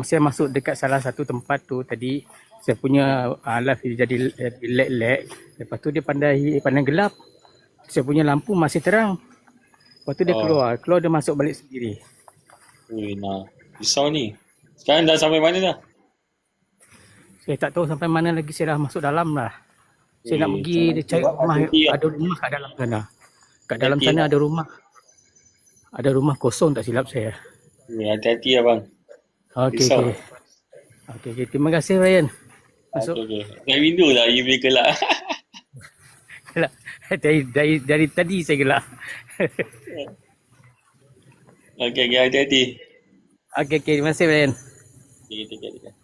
saya masuk dekat salah satu tempat tu tadi. Saya punya live jadi lag. Lepas tu dia pandai gelap. Saya punya lampu masih terang. Lepas tu dia keluar dia masuk balik sendiri. Ui, nah. Risau ni. Sekarang dah sampai mana dah? Saya tak tahu sampai mana lagi, saya dah masuk dalam lah. Saya nak pergi dia cari rumah, hati-hati lah. ada rumah kat dalam sana. Kat dalam Hati-hati sana lah. ada rumah. Ada rumah kosong tak silap saya. Ui, hati-hati lah bang. Okey Risau. okey. Okey, terima kasih Ryan. Masuk. Okay. Dari window lah you boleh gelak. Gelak. Dari tadi saya gelak. Okay, hati-hati. Okey, terima kasih Ryan. Okay.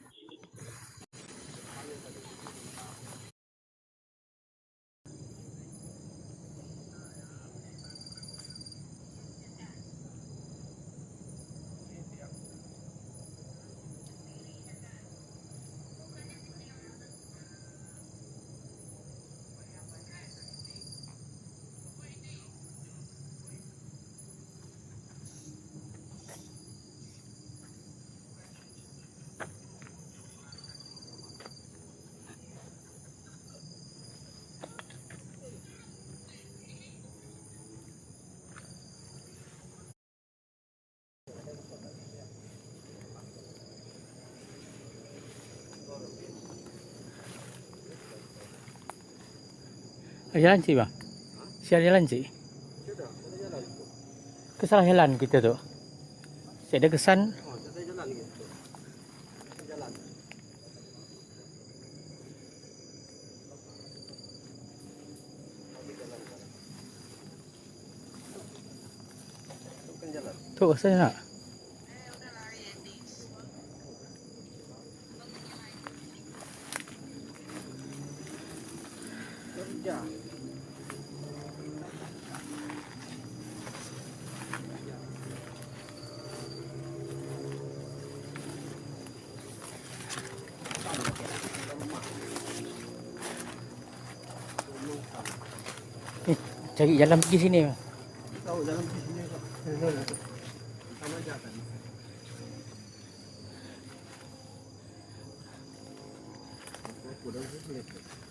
Jalan cik bang? Siapa jalan cik? Kesalah jalan kita tu. Saya ada kesan. Tu saya nak. Cari jalan pergi sini. Tahu jalan pergi sini tak? Sama aja tadi. Aku dah boleh.